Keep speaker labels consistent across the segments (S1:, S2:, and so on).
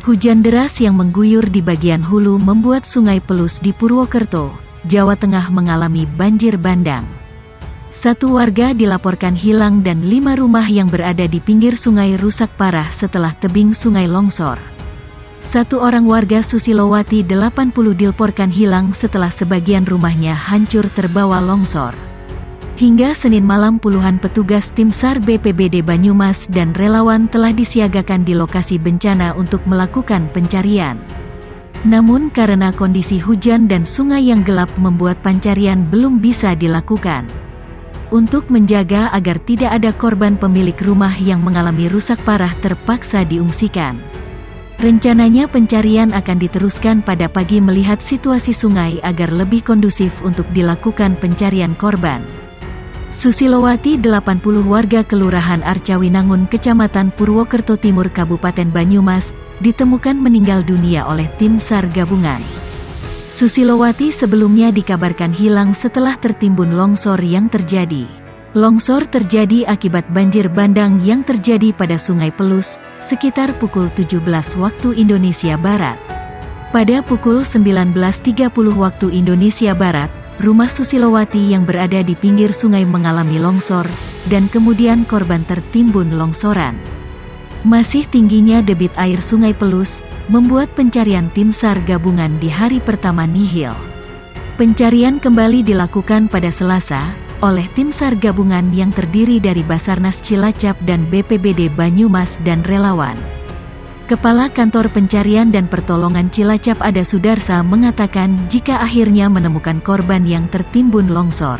S1: Hujan deras yang mengguyur di bagian hulu membuat Sungai Pelus di Purwokerto, Jawa Tengah mengalami banjir bandang. 1 warga dilaporkan hilang dan 5 rumah yang berada di pinggir sungai rusak parah setelah tebing sungai longsor. 1 orang warga Susilowati 80 dilaporkan hilang setelah sebagian rumahnya hancur terbawa longsor. Hingga Senin malam puluhan petugas tim SAR BPBD Banyumas dan relawan telah disiagakan di lokasi bencana untuk melakukan pencarian. Namun karena kondisi hujan dan sungai yang gelap membuat pencarian belum bisa dilakukan. Untuk menjaga agar tidak ada korban, pemilik rumah yang mengalami rusak parah terpaksa diungsikan. Rencananya pencarian akan diteruskan pada pagi melihat situasi sungai agar lebih kondusif untuk dilakukan pencarian korban. Susilowati 80 warga Kelurahan Arcawinangun Kecamatan Purwokerto Timur Kabupaten Banyumas ditemukan meninggal dunia oleh tim SAR gabungan. Susilowati sebelumnya dikabarkan hilang setelah tertimbun longsor yang terjadi. Longsor terjadi akibat banjir bandang yang terjadi pada Sungai Pelus sekitar pukul 17 waktu Indonesia Barat. Pada pukul 19.30 waktu Indonesia Barat, rumah Susilowati yang berada di pinggir sungai mengalami longsor, dan kemudian korban tertimbun longsoran. Masih tingginya debit air Sungai Pelus, membuat pencarian tim SAR gabungan di hari pertama nihil. Pencarian kembali dilakukan pada Selasa, oleh tim SAR gabungan yang terdiri dari Basarnas Cilacap dan BPBD Banyumas dan relawan. Kepala Kantor Pencarian dan Pertolongan Cilacap Ada Sudarsa mengatakan jika akhirnya menemukan korban yang tertimbun longsor.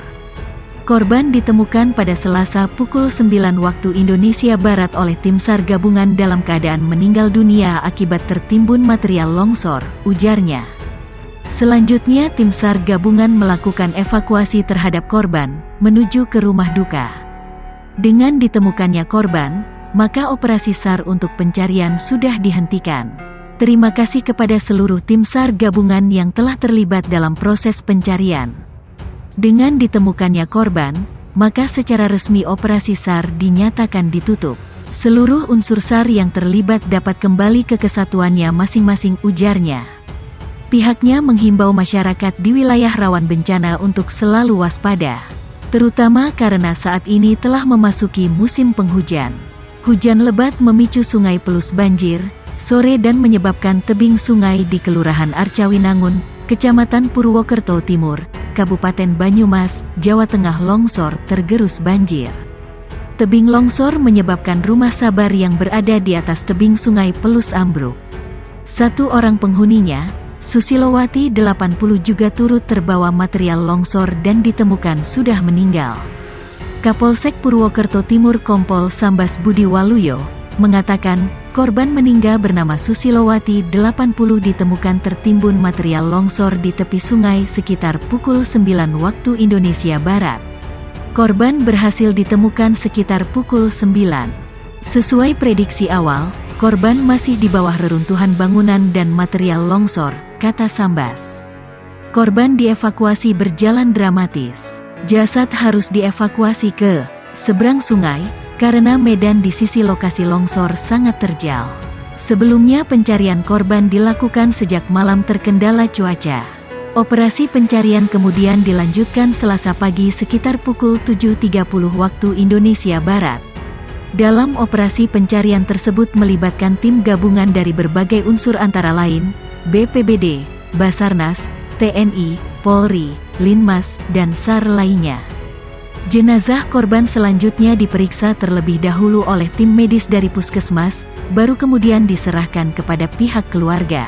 S1: Korban ditemukan pada Selasa pukul 9 waktu Indonesia Barat oleh tim SAR gabungan dalam keadaan meninggal dunia akibat tertimbun material longsor, ujarnya. Selanjutnya tim SAR gabungan melakukan evakuasi terhadap korban, menuju ke rumah duka. Dengan ditemukannya korban, maka operasi SAR untuk pencarian sudah dihentikan. Terima kasih kepada seluruh tim SAR gabungan yang telah terlibat dalam proses pencarian. Dengan ditemukannya korban, maka secara resmi operasi SAR dinyatakan ditutup. Seluruh unsur SAR yang terlibat dapat kembali ke kesatuannya masing-masing, ujarnya. Pihaknya menghimbau masyarakat di wilayah rawan bencana untuk selalu waspada, terutama karena saat ini telah memasuki musim penghujan. Hujan lebat memicu Sungai Pelus banjir, sore dan menyebabkan tebing sungai di Kelurahan Arcawinangun, Kecamatan Purwokerto Timur, Kabupaten Banyumas, Jawa Tengah longsor tergerus banjir. Tebing longsor menyebabkan rumah Sabar yang berada di atas tebing Sungai Pelus ambruk. 1 orang penghuninya, Susilowati 80 juga turut terbawa material longsor dan ditemukan sudah meninggal. Kapolsek Purwokerto Timur Kompol Sambas Budi Waluyo mengatakan, korban meninggal bernama Susilowati 80 ditemukan tertimbun material longsor di tepi sungai sekitar pukul 9 waktu Indonesia Barat. Korban berhasil ditemukan sekitar pukul 9. Sesuai prediksi awal, korban masih di bawah reruntuhan bangunan dan material longsor, kata Sambas. Korban dievakuasi berjalan dramatis. Jasad harus dievakuasi ke seberang sungai, karena medan di sisi lokasi longsor sangat terjal. Sebelumnya pencarian korban dilakukan sejak malam terkendala cuaca. Operasi pencarian kemudian dilanjutkan Selasa pagi sekitar pukul 7.30 waktu Indonesia Barat. Dalam operasi pencarian tersebut melibatkan tim gabungan dari berbagai unsur antara lain, BPBD, Basarnas, TNI, Polri, Linmas, dan SAR lainnya. Jenazah korban selanjutnya diperiksa terlebih dahulu oleh tim medis dari puskesmas, baru kemudian diserahkan kepada pihak keluarga.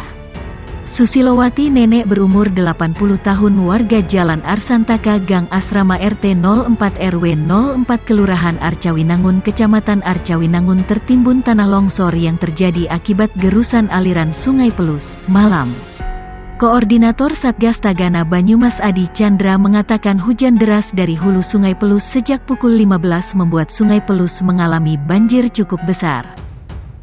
S1: Susilowati, nenek berumur 80 tahun warga Jalan Arsantaka Gang Asrama RT 04 RW 04 Kelurahan Arcawinangun Kecamatan Arcawinangun tertimbun tanah longsor yang terjadi akibat gerusan aliran Sungai Pelus, malam. Koordinator Satgas Tagana Banyumas Adi Chandra mengatakan hujan deras dari hulu Sungai Pelus sejak pukul 15 membuat Sungai Pelus mengalami banjir cukup besar.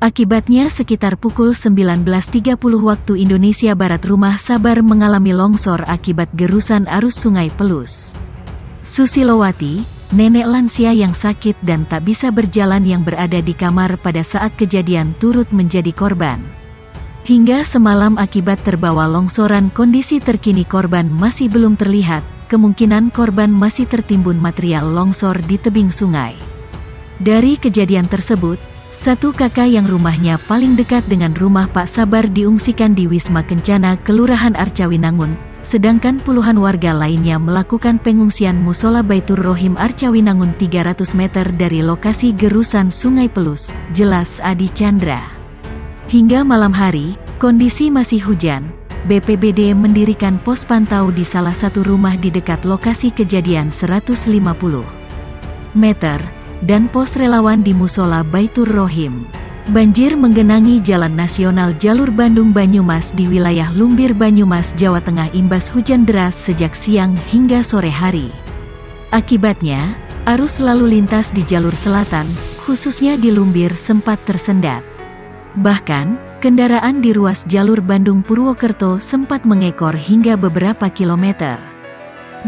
S1: Akibatnya sekitar pukul 19.30 waktu Indonesia Barat rumah Sabar mengalami longsor akibat gerusan arus Sungai Pelus. Susilowati, nenek lansia yang sakit dan tak bisa berjalan yang berada di kamar pada saat kejadian turut menjadi korban. Hingga semalam akibat terbawa longsoran, kondisi terkini korban masih belum terlihat, kemungkinan korban masih tertimbun material longsor di tebing sungai. Dari kejadian tersebut, satu kakak yang rumahnya paling dekat dengan rumah Pak Sabar diungsikan di Wisma Kencana Kelurahan Arcawinangun, sedangkan puluhan warga lainnya melakukan pengungsian Musola Baitur Rohim Arcawinangun 300 meter dari lokasi gerusan Sungai Pelus, jelas Adi Chandra. Hingga malam hari, kondisi masih hujan. BPBD mendirikan pos pantau di salah satu rumah di dekat lokasi kejadian 150 meter, dan pos relawan di Musola Baitur Rohim. Banjir menggenangi Jalan Nasional Jalur Bandung-Banyumas di wilayah Lumbir, Banyumas, Jawa Tengah imbas hujan deras sejak siang hingga sore hari. Akibatnya, arus lalu lintas di jalur selatan, khususnya di Lumbir, sempat tersendat. Bahkan, kendaraan di ruas jalur Bandung-Purwokerto sempat mengekor hingga beberapa kilometer.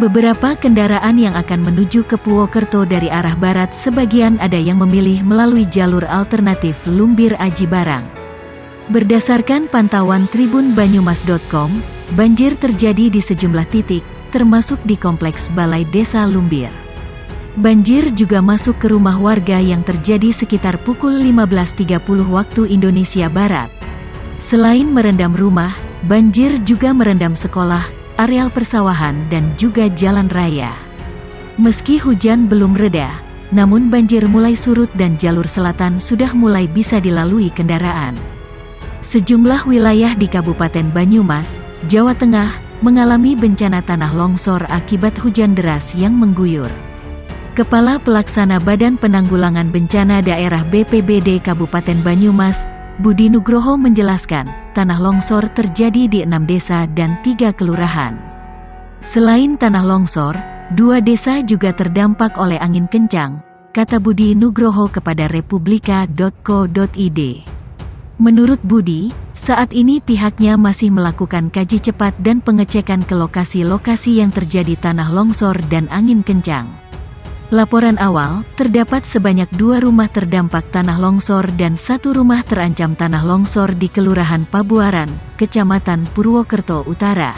S1: Beberapa kendaraan yang akan menuju ke Purwokerto dari arah barat sebagian ada yang memilih melalui jalur alternatif Lumbir Aji Barang. Berdasarkan pantauan tribunbanyumas.com, banjir terjadi di sejumlah titik, termasuk di Kompleks Balai Desa Lumbir. Banjir juga masuk ke rumah warga yang terjadi sekitar pukul 15.30 waktu Indonesia Barat. Selain merendam rumah, banjir juga merendam sekolah, areal persawahan dan juga jalan raya. Meski hujan belum reda, namun banjir mulai surut dan jalur selatan sudah mulai bisa dilalui kendaraan. Sejumlah wilayah di Kabupaten Banyumas, Jawa Tengah, mengalami bencana tanah longsor akibat hujan deras yang mengguyur. Kepala Pelaksana Badan Penanggulangan Bencana Daerah BPBD Kabupaten Banyumas, Budi Nugroho menjelaskan, tanah longsor terjadi di 6 desa dan 3 kelurahan. Selain tanah longsor, 2 desa juga terdampak oleh angin kencang, kata Budi Nugroho kepada republika.co.id. Menurut Budi, saat ini pihaknya masih melakukan kaji cepat dan pengecekan ke lokasi-lokasi yang terjadi tanah longsor dan angin kencang. Laporan awal, terdapat sebanyak 2 rumah terdampak tanah longsor dan 1 rumah terancam tanah longsor di Kelurahan Pabuaran, Kecamatan Purwokerto Utara.